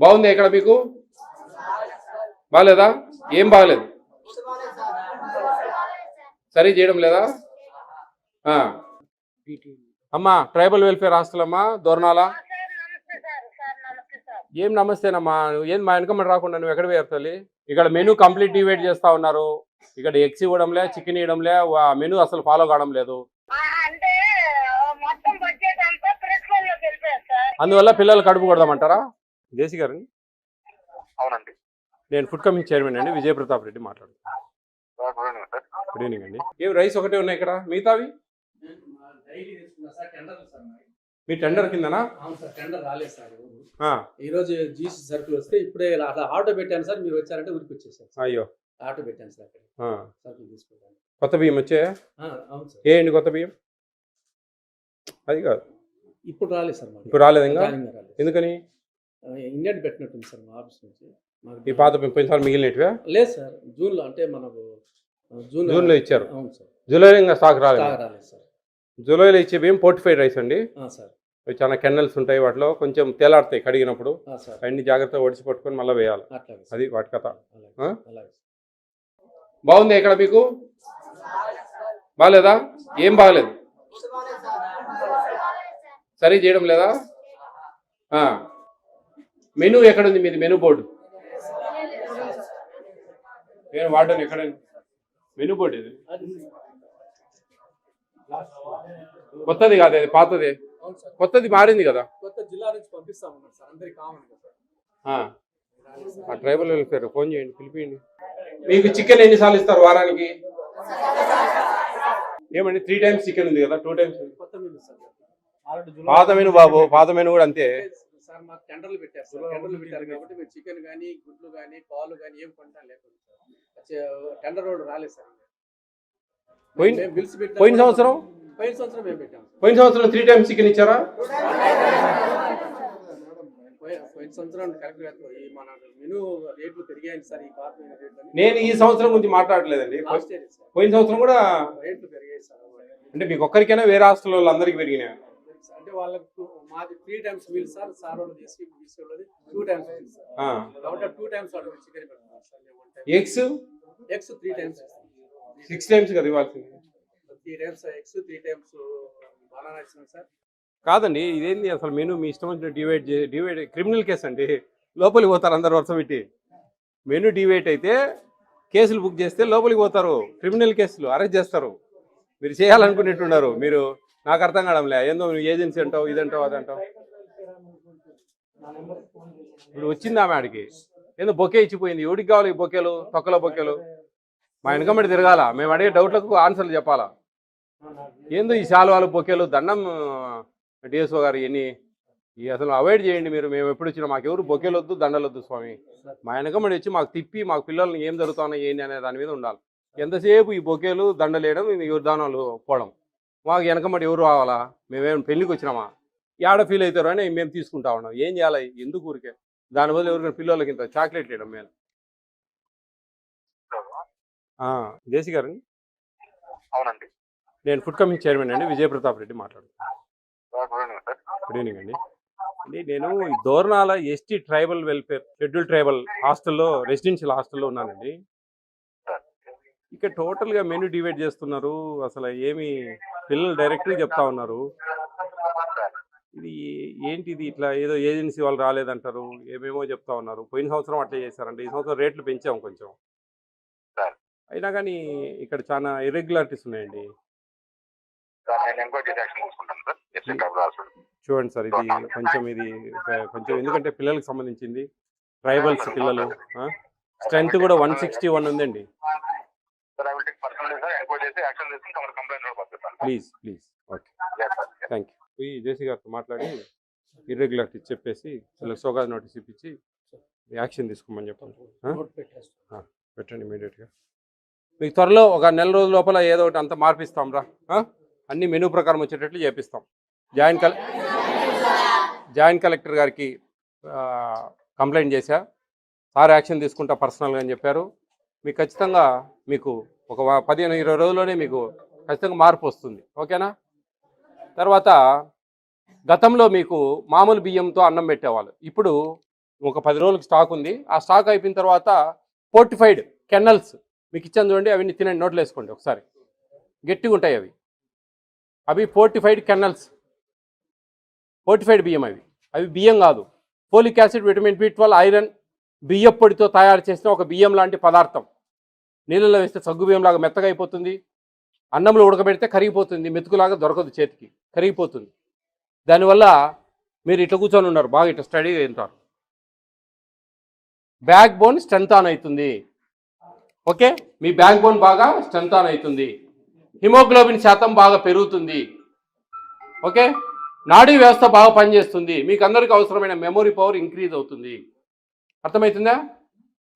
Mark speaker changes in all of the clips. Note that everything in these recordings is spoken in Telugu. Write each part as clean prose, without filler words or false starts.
Speaker 1: బాగుంది ఇక్కడ మీకు బాగాలేదా? ఏం బాగలేదు? సరి చేయడం లేదా? అమ్మా ట్రైబల్ వెల్ఫేర్ హాస్టల్ అమ్మా దోర్నాల. ఏం నమస్తేనమ్మా, ఏం మా వెనకమ్మని రాకుండా నువ్వు ఎక్కడ వేయాలి? ఇక్కడ మెనూ కంప్లీట్ డివైడ్ చేస్తా ఉన్నారు. ఇక్కడ ఎగ్స్ ఇవ్వడంలే, చికెన్ ఇవ్వడంలే, మెనూ అసలు ఫాలో కావడం లేదు. అందువల్ల పిల్లలు కడుపు కొడదామంటారా? జేసీ గారు
Speaker 2: అవునండి,
Speaker 1: నేను ఫుడ్ కమిషన్ చైర్మన్ అండి, విజయ ప్రతాప్ రెడ్డి మాట్లాడుతున్నాను. గుడ్ ఈవినింగ్ అండి. ఏం రైస్ ఒకటే ఉన్నాయి ఇక్కడ, మిగతావి మీ టెండర్ కిందనా?
Speaker 3: అవును సార్, టెండర్ రాలేదు సార్. ఈ రోజు జీసీ సర్కిల్ వస్తే ఇప్పుడే ఆటో పెట్టాను సార్, మీరు వచ్చారంటే ఊరికి వచ్చేసారు.
Speaker 1: అయ్యో,
Speaker 3: ఆటో పెట్టాను సార్ అక్కడ సర్కిల్ తీసుకుంటాను.
Speaker 1: కొత్త బియ్యం వచ్చాయా?
Speaker 3: అవును సార్.
Speaker 1: ఏ అండి కొత్త బియ్యం? అది కాదు,
Speaker 3: ఇప్పుడు రాలేదు సార్.
Speaker 1: ఇప్పుడు రాలేదు ఇంకా? ఎందుకని?
Speaker 3: ఇండియన్ పెట్టినట్టుంది సార్ మా ఆఫీస్ నుంచి.
Speaker 1: ఈ పాత పోయినసారి మిగిలినట్టుగా
Speaker 3: లేదు సార్, జూన్లో అంటే మనకు
Speaker 1: జూన్లో ఇచ్చారు.
Speaker 3: అవును సార్.
Speaker 1: జూలైలో ఇంకా స్టాక్ రాలేదు
Speaker 3: సార్.
Speaker 1: జూలైలో ఇచ్చే బియ్యం పోర్టిఫైడ్ రైస్ అండి
Speaker 3: సార్.
Speaker 1: అవి చాలా కెన్నల్స్ ఉంటాయి, వాటిలో కొంచెం తేలాడతాయి కడిగినప్పుడు. అన్ని జాగ్రత్తగా ఒడిచి పట్టుకొని మళ్ళీ వేయాలి. అది వాటి కథ. బాగుంది ఇక్కడ మీకు బాగాలేదా? ఏం బాగలేదు? సరి చేయడం లేదా? మెనూ ఎక్కడుంది మీది? మెనూ బోర్డు నేను వాడను. ఎక్కడ మెనూ బోర్డు? ఇది కొత్తది కాదు, అది పాతది. కొత్తది మారింది కదా.
Speaker 3: కొత్త జిల్లా నుంచి పంపిస్తామన్నారు సార్, అందరికి కామన్.
Speaker 1: ఆ ట్రైబల్ వెల్ఫేర్ ఫోన్ చేయండి, పిలిపియండి. మీకు చికెన్ ఎన్నిసార్లు ఇస్తారు వారానికి? ఏమండి 3 times చికెన్ ఉంది కదా, 2 times పాత మెను బాబు, పాత మెను కూడా అంతే
Speaker 3: సార్. మాకు టెండర్లు పెట్టారు సార్, టెండర్లు పెట్టారు కాబట్టి మీరు చికెన్ కానీ గుడ్లు కానీ పాలు కానీ ఏం కొంటా లేకుండా టెండర్ రోడ్ రాలేదు సార్.
Speaker 1: పోయిన సంవత్సరం
Speaker 3: మేము పెట్టాము.
Speaker 1: పోయిన సంవత్సరం 3 times చికెన్ ఇచ్చారా?
Speaker 3: పోయిన సంవత్సరం కరెక్ట్ మన మెనూ రేట్లు పెరిగాయండి సార్. ఈ పాత
Speaker 1: నేను ఈ సంవత్సరం గురించి మాట్లాడలేదండి. పోయిన సంవత్సరం కూడా
Speaker 3: రేట్లు పెరిగాయి సార్.
Speaker 1: అంటే మీకు ఒక్కరికైనా వేరే హాస్టల్ వాళ్ళు అందరికి పెరిగినాయి?
Speaker 3: అంటే వాళ్ళకు మాది 3 times మీల్ సార్, సార్ వాళ్ళు తీసుకెళ్ళి 2 times కాబట్టి 2 times వాళ్ళు చికెన్ పెడతారు సార్.
Speaker 1: ఎగ్స్
Speaker 3: 3 times
Speaker 1: 6 times కదా ఇవ్వాల్సింది.
Speaker 3: 3 times ఎగ్స్, 3 times బనానా ఇస్తున్నాం సార్.
Speaker 1: కాదండి, ఇదేంది అసలు మెనూ మీ ఇష్టం వచ్చిన డివైడ్ క్రిమినల్ కేసు అండి. లోపలికి పోతారు అందరు వరుస పెట్టి. మెనూ డివైడ్ అయితే కేసులు బుక్ చేస్తే లోపలికి పోతారు, క్రిమినల్ కేసులు అరెస్ట్ చేస్తారు. మీరు చేయాలనుకునేట్టున్నారు. మీరు నాకు అర్థం కావడంలే. ఏందో ఏజెన్సీ అంటావు, ఇదంటావు, అదంటావు. ఇప్పుడు వచ్చింది ఆమె ఆడికి, ఏందో బొకే ఇచ్చిపోయింది. ఎవడికి కావాలి ఈ బొకేలు, తొక్కల బొకేలు? మా వెనకమ్మడి తిరగాల, మేము అడిగే డౌట్లకు ఆన్సర్లు చెప్పాలా? ఏందో ఈ శాలువాలు బొకేలు, దండం డిఎస్ఓ గారు. ఇవన్నీ అసలు అవాయిడ్ చేయండి మీరు. మేము ఎప్పుడు వచ్చినా మాకు ఎవరు బొకేలు వద్దు, దండలు వద్దు స్వామి. మా వెనకమ్మడి వచ్చి మాకు తిప్పి మాకు పిల్లల్ని ఏం జరుగుతానో ఏంటి అనే దాని మీద ఉండాలి. ఎంతసేపు ఈ బొకేలు దండలు వేయడం, దానాలు పోవడం. మాకు వెనకమ్మడి ఎవరు రావాలా? మేమేం పెళ్ళికి వచ్చినామా? ఏడ ఫీల్ అవుతారో అని మేము తీసుకుంటా ఉన్నాం. ఏం చేయాలి? ఎందుకు ఊరికే దాని బదులు ఎవరికైనా పిల్లలకి ఇంత చాక్లెట్ వేయడం మేము. జేసీ గారు
Speaker 2: అవునండి,
Speaker 1: నేను ఫుడ్ కమిషన్ చైర్మన్ అండి, విజయ ప్రతాప్ రెడ్డి మాట్లాడుతున్నాను. గుడ్ ఈవినింగ్ అండి. నేను ఈ Dornala ST tribal welfare schedule tribal హాస్టల్లో, రెసిడెన్షియల్ హాస్టల్లో ఉన్నానండి. ఇక్కడ టోటల్గా మెనూ డివైడ్ చేస్తున్నారు. అసలు ఏమి పిల్లలు డైరెక్ట్గా చెప్తా ఉన్నారు. ఇది ఏంటిది? ఇట్లా ఏదో ఏజెన్సీ వాళ్ళు రాలేదంటారు, ఏమేమో చెప్తా ఉన్నారు. పోయిన సంవత్సరం అట్లా చేశారంటే ఈ సంవత్సరం రేట్లు పెంచాము కొంచెం. అయినా కానీ ఇక్కడ చాలా ఇర్రెగ్యులారిటీస్ ఉన్నాయండి. చూడండి సార్, ఇది కొంచెం ఎందుకంటే పిల్లలకు సంబంధించింది, ట్రైబల్స్ పిల్లలు. స్ట్రెంత్ కూడా 161 ఉందండి. Please okay, thank you. JC గారితో మాట్లాడి ఇర్రెగ్యులారిటీస్ చెప్పేసి వీళ్ళకి సోకాజ్ నోటీస్ ఇప్పించి యాక్షన్ తీసుకోమని చెప్పండి. పెట్టండి ఇమీడియట్గా. మీకు త్వరలో ఒక నెల రోజుల లోపల ఏదో ఒకటి అంతా మార్పిస్తాం రా. అన్ని మెనూ ప్రకారం వచ్చేటట్లు చేపిస్తాం. జాయింట్ కలెక్టర్ గారికి కంప్లైంట్ చేశా, సార్ యాక్షన్ తీసుకుంటా పర్సనల్గా అని చెప్పారు. మీకు ఖచ్చితంగా మీకు ఒక 15-20 రోజుల్లోనే మీకు ఖచ్చితంగా మార్పు వస్తుంది. ఓకేనా? తర్వాత గతంలో మీకు మామూలు బియ్యంతో అన్నం పెట్టేవాళ్ళు, ఇప్పుడు ఒక 10 రోజులకు స్టాక్ ఉంది. ఆ స్టాక్ అయిపోయిన తర్వాత ఫోర్టిఫైడ్ కెన్నల్స్ మీకు ఇచ్చాను చూడండి, అవన్నీ తినండి, నోట్లో వేసుకోండి ఒకసారి, గట్టిగా ఉంటాయి అవి. అవి ఫోర్టిఫైడ్ కెన్నల్స్, ఫోర్టిఫైడ్ బియ్యం అవి. అవి బియ్యం కాదు, folic acid, vitamin B12, iron, బియ్యం పొడితో తయారు చేసిన ఒక బియ్యం లాంటి పదార్థం. నీళ్ళలో వేస్తే సగ్గు బియ్యంలాగా మెత్తగా అయిపోతుంది, అన్నంలో ఉడకబెడితే కరిగిపోతుంది, మెతుకులాగా దొరకదు, చేతికి కరిగిపోతుంది. దానివల్ల మీరు ఇట్లా కూర్చొని ఉన్నారు, బాగా ఇట్లా స్టడీగా తింటారు. బ్యాక్ బోన్ స్ట్రెంత్ ఆన్ అవుతుంది. ఓకే, మీ బ్యాక్ బోన్ బాగా స్ట్రెంత్ ఆన్ అవుతుంది. హిమోగ్లోబిన్ శాతం బాగా పెరుగుతుంది. ఓకే, నాడీ వ్యవస్థ బాగా పనిచేస్తుంది. మీకు అందరికీ అవసరమైన మెమొరీ పవర్ ఇంక్రీజ్ అవుతుంది. అర్థమవుతుందా?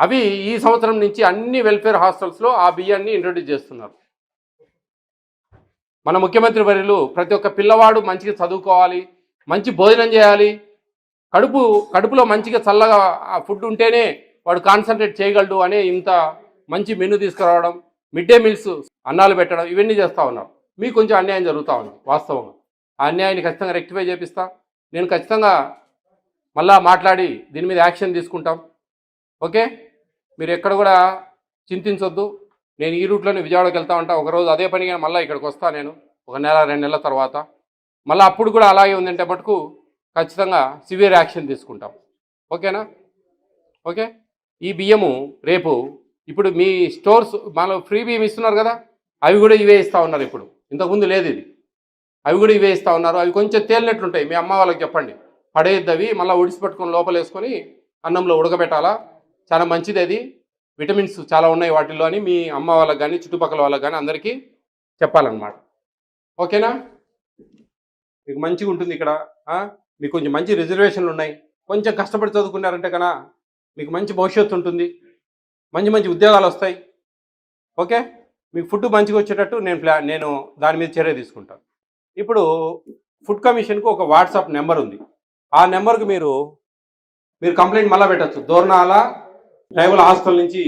Speaker 1: అవి ఈ సంవత్సరం నుంచి అన్ని వెల్ఫేర్ హాస్టల్స్లో ఆ బియ్యాన్ని ఇంట్రొడ్యూస్ చేస్తున్నారు. మన ముఖ్యమంత్రి వర్యులు ప్రతి ఒక్క పిల్లవాడు మంచిగా చదువుకోవాలి, మంచి భోజనం చేయాలి, కడుపులో మంచిగా చల్లగా ఫుడ్ ఉంటేనే వాడు కాన్సన్ట్రేట్ చేయగలడు అనే ఇంత మంచి మెనూ తీసుకురావడం, మిడ్ డే మీల్స్ అన్నాలు పెట్టడం, ఇవన్నీ చేస్తూ ఉన్నారు. మీకు కొంచెం అన్యాయం జరుగుతూ ఉంది వాస్తవంగా. ఆ అన్యాయాన్ని ఖచ్చితంగా రెక్టిఫై చేపిస్తా. నేను ఖచ్చితంగా మళ్ళా మాట్లాడి దీని మీద యాక్షన్ తీసుకుంటాం. ఓకే, మీరు ఎక్కడ కూడా చింతించొద్దు. నేను ఈ రూట్లోనే విజయవాడకి వెళ్తా ఉంటా. ఒకరోజు అదే పనిగా మళ్ళీ ఇక్కడికి వస్తా నేను, ఒక నెల 2 నెలల తర్వాత. మళ్ళీ అప్పుడు కూడా అలాగే ఉందంటే మటుకు ఖచ్చితంగా సివియర్ యాక్షన్ తీసుకుంటాం. ఓకేనా? ఓకే, ఈ బియ్యము రేపు ఇప్పుడు మీ స్టోర్స్ మనలో ఫ్రీ బియ్యం ఇస్తున్నారు కదా, అవి కూడా ఇవే ఇస్తూ ఉన్నారు. ఇప్పుడు ఇంతకుముందు లేదు ఇది, అవి కూడా ఇవే ఇస్తూ ఉన్నారు. అవి కొంచెం తేలినట్లుంటాయి. మీ అమ్మ వాళ్ళకి చెప్పండి, పడేయద్దు అవి, మళ్ళీ ఉడిసి పెట్టుకొని లోపల వేసుకొని అన్నంలో ఉడకబెట్టాలా. చాలా మంచిది అది, విటమిన్స్ చాలా ఉన్నాయి వాటిల్లో అని మీ అమ్మ వాళ్ళకి కానీ చుట్టుపక్కల వాళ్ళకి కానీ అందరికీ చెప్పాలన్నమాట. ఓకేనా? మీకు మంచిగా ఉంటుంది ఇక్కడ. మీకు కొంచెం మంచి రిజర్వేషన్లు ఉన్నాయి. కొంచెం కష్టపడి చదువుకున్నారంటే కన్నా మీకు మంచి భవిష్యత్తు ఉంటుంది, మంచి మంచి ఉద్యోగాలు వస్తాయి. ఓకే, మీకు ఫుడ్ మంచిగా వచ్చేటట్టు నేను దాని మీద చర్య తీసుకుంటాను. ఇప్పుడు ఫుడ్ కమిషన్కు ఒక వాట్సాప్ నెంబర్ ఉంది. ఆ నెంబర్కి మీరు కంప్లైంట్ మళ్ళీ పెట్టచ్చు. దోర్నాల ట్రైబల్ హాస్టల్ నుంచి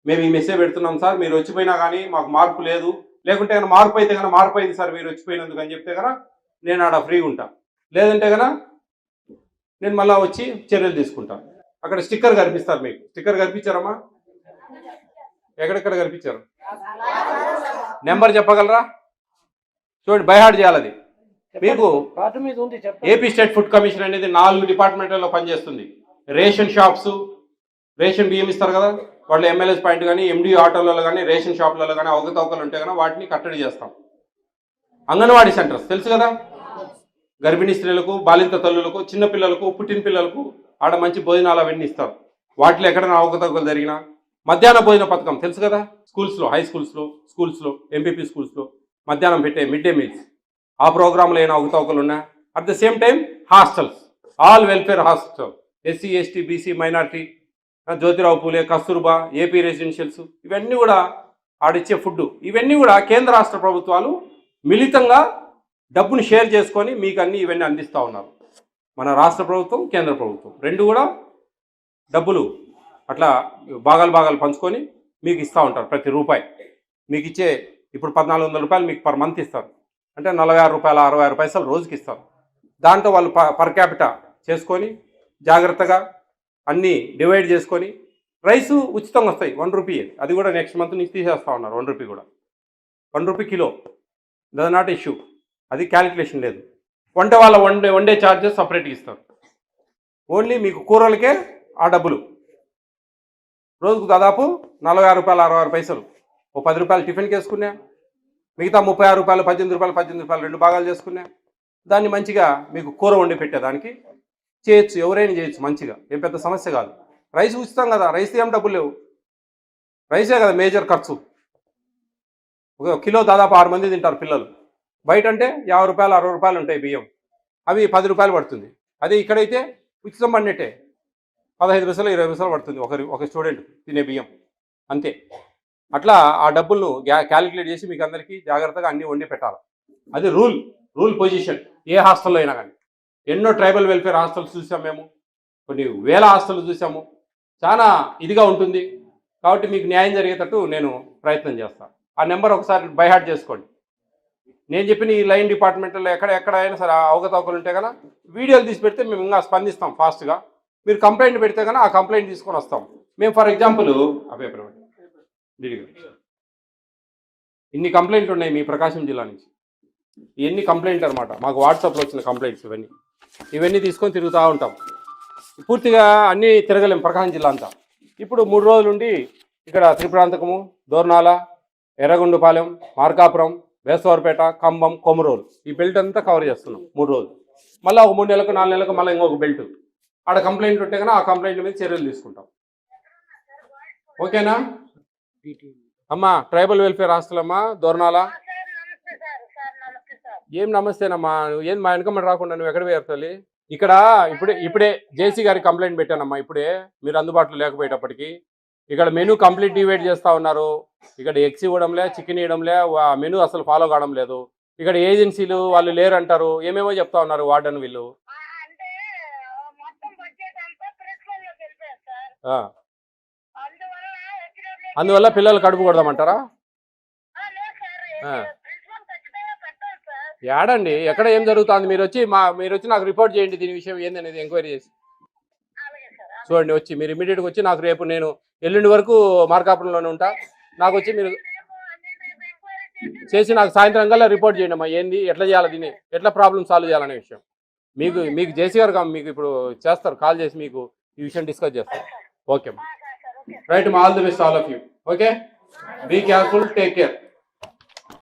Speaker 1: మేము ఈ మెసేజ్ పెడుతున్నాం సార్, మీరు వచ్చిపోయినా కానీ మాకు మార్పు లేదు, లేకుంటే కనుక మార్పు అయితే కనుక మార్పు అయింది సార్ మీరు వచ్చిపోయినందుకు అని చెప్తే కనుక నేను ఆడ ఫ్రీగా ఉంటాను. లేదంటే కనుక నేను మళ్ళీ వచ్చి చర్యలు తీసుకుంటాను. అక్కడ స్టిక్కర్ కనిపిస్తారు మీకు. స్టిక్కర్ కనిపించారమ్మా? ఎక్కడెక్కడ కనిపించారు? నెంబర్ చెప్పగలరా? చూడండి, బైహార్డ్ చేయాలి అది. మీకు ఏపీ స్టేట్ ఫుడ్ కమిషన్ అనేది 4 డిపార్ట్మెంట్లలో పనిచేస్తుంది. రేషన్ షాప్స్, రేషన్ బియ్యం ఇస్తారు కదా, వాళ్ళు ఎమ్మెల్యేస్ పాయింట్ కానీ ఎండి ఆటోలలో కానీ రేషన్ షాపులలో కానీ అవకతవకలు ఉంటే కానీ వాటిని కట్టడి చేస్తాం. అంగన్వాడీ సెంటర్స్ తెలుసు కదా, గర్భిణీ స్త్రీలకు, బాలింత తల్లులకు, చిన్నపిల్లలకు, పుట్టిన పిల్లలకు ఆడ మంచి భోజనాలు అవన్నీ ఇస్తారు. వాటిలో ఎక్కడైనా అవకతవకలు జరిగినా మధ్యాహ్న భోజన పథకం తెలుసు కదా, స్కూల్స్లో, హై స్కూల్స్లో, ఎంపీపీ స్కూల్స్లో మధ్యాహ్నం పెట్టే మిడ్ డే మీల్స్, ఆ ప్రోగ్రాంలో అయినా అవకతవకలు ఉన్నా. At the same time hostels, all welfare hostel, SC, ST, BC, minority, Jyotirao Phule, Kasturba, AP residentials, ఇవన్నీ కూడా ఆడిచ్చే ఫుడ్, ఇవన్నీ కూడా కేంద్ర రాష్ట్ర ప్రభుత్వాలు మిళితంగా డబ్బును షేర్ చేసుకొని మీకు ఇవన్నీ అందిస్తూ ఉన్నారు. మన రాష్ట్ర ప్రభుత్వం, కేంద్ర ప్రభుత్వం రెండు కూడా డబ్బులు అట్లా భాగాలు పంచుకొని మీకు ఇస్తూ ఉంటారు. ప్రతి రూపాయి మీకు ఇచ్చే, ఇప్పుడు 1400 రూపాయలు మీకు పర్ మంత్ ఇస్తారు, అంటే 46 రూపాయల 66 పైసలు రోజుకి ఇస్తారు. దాంట్లో వాళ్ళు పర్ క్యాపిటా చేసుకొని జాగ్రత్తగా అన్నీ డివైడ్ చేసుకొని, రైసు ఉచితంగా వస్తాయి 1 రూపీ. అది కూడా నెక్స్ట్ మంత్ నుంచి తీసేస్తూ ఉన్నారు. 1 రూపీ కూడా, 1 rupee kilo, that not issue, అది క్యాలిక్యులేషన్ లేదు. వాళ్ళ వండే ఛార్జెస్ సపరేట్గా ఇస్తారు. ఓన్లీ మీకు కూరలకే ఆ డబ్బులు. రోజుకు దాదాపు 46 రూపాయల 66 పైసలు. ఓ 10 రూపాయలు టిఫిన్కి వేసుకున్నా, మిగతా 36 రూపాయలు, 18 రూపాయలు 2 భాగాలు చేసుకున్నా. దాన్ని మంచిగా మీకు కూర వండి పెట్టేదానికి చేయొచ్చు, ఎవరైనా చేయొచ్చు మంచిగా, ఏం పెద్ద సమస్య కాదు. రైస్ ఉచితం కదా, రైస్ ఏం డబ్బులు లేవు, రైసే కదా మేజర్ ఖర్చు. ఒక కిలో దాదాపు 6 మంది తింటారు పిల్లలు. బయట అంటే 50 రూపాయలు 60 రూపాయలు ఉంటాయి బియ్యం, అవి 10 రూపాయలు పడుతుంది. అదే ఇక్కడైతే ఉచితం పడినట్టే, 15 పైసలు 20 పైసలు పడుతుంది ఒక స్టూడెంట్ తినే బియ్యం, అంతే. అట్లా ఆ డబ్బులను క్యాలిక్యులేట్ చేసి మీకు అందరికీ జాగ్రత్తగా అన్నీ వండి పెట్టాలి. అది రూల్ పొజిషన్ ఏ హాస్టల్లో అయినా కానీ. ఎన్నో ట్రైబల్ వెల్ఫేర్ హాస్టల్స్ చూసాం మేము, కొన్ని వేల హాస్టల్స్ చూసాము. చాలా ఇదిగా ఉంటుంది. కాబట్టి మీకు న్యాయం జరిగేటట్టు నేను ప్రయత్నం చేస్తాను. ఆ నెంబర్ ఒకసారి బైహార్ట్ చేసుకోండి. నేను చెప్పిన ఈ లైన్ డిపార్ట్మెంట్లో ఎక్కడైనా సరే అవకతవకలు ఉంటే కదా వీడియోలు తీసి పెడితే మేము ఇంకా స్పందిస్తాం ఫాస్ట్గా. మీరు కంప్లైంట్ పెడితే కానీ ఆ కంప్లైంట్ తీసుకొని వస్తాం. మేము ఫర్ ఎగ్జాంపుల్ ఇన్ని కంప్లైంట్లు ఉన్నాయి మీ ప్రకాశం జిల్లా నుంచి. ఇవన్నీ కంప్లైంట్ అనమాట, మాకు వాట్సాప్లో వచ్చిన కంప్లైంట్స్ ఇవన్నీ తీసుకొని తిరుగుతూ ఉంటాం. పూర్తిగా అన్నీ తిరగలేం ప్రకాశం జిల్లా అంతా. ఇప్పుడు 3 రోజులు ఉండి ఇక్కడ త్రిపురాంతకము, దోర్నాల, ఎర్రగొండపాలెం, మార్కాపురం, వేసవరపేట, ఖమ్మం, కొమరోలు ఈ బెల్ట్ అంతా కవర్ చేస్తున్నాం 3 రోజులు. మళ్ళీ ఒక 3 నెలలకు 4 నెలలకు మళ్ళీ ఇంకొక బెల్ట్. ఆడ కంప్లైంట్ ఉంటే కన్నా ఆ కంప్లైంట్ మీద చర్యలు తీసుకుంటాం. ఓకేనా అమ్మా? ట్రైబల్ వెల్ఫేర్ హాస్టల్ అమ్మా దోర్నాల. ఏం నమస్తేనమ్మా, ఏం మా వెనకమ్మడి రాకుండా నువ్వు ఎక్కడ పోయారు తల్లి? ఇక్కడ ఇప్పుడే జేసీ గారికి కంప్లైంట్ పెట్టానమ్మా. ఇప్పుడే మీరు అందుబాటులో లేకపోయేటప్పటికి ఇక్కడ మెనూ కంప్లీట్ డివైడ్ చేస్తూ ఉన్నారు. ఇక్కడ ఎగ్స్ ఇవ్వడంలే, చికెన్ ఇవ్వడంలే, మెనూ అసలు ఫాలో కావడం లేదు. ఇక్కడ ఏజెన్సీలు వాళ్ళు లేరు అంటారు, ఏమేమో చెప్తా ఉన్నారు వార్డెన్ వీళ్ళు. అందువల్ల పిల్లలు కడుపు కొడదామంటారా? ఏడండి ఎక్కడ ఏం జరుగుతుంది? మీరు వచ్చి నాకు రిపోర్ట్ చేయండి దీని విషయం ఏందనేది ఎంక్వైరీ చేసి. చూడండి వచ్చి మీరు ఇమీడియట్గా వచ్చి నాకు రేపు నేను ఎల్లుండి వరకు మార్కాపురంలోనే ఉంటా. నాకు వచ్చి మీరు చేసి నాకు సాయంత్రం కల్లా రిపోర్ట్ చేయండి అమ్మా. ఏంది, ఎట్లా చేయాలి, దీన్ని ఎట్లా ప్రాబ్లమ్ సాల్వ్ చేయాలనే విషయం మీకు జేసీ గారు మీకు ఇప్పుడు చేస్తారు, కాల్ చేసి మీకు ఈ విషయం డిస్కస్ చేస్తారు. ఓకే అమ్మా, రైట్ అమ్మా, all the best all of you. Okay, be careful, take care.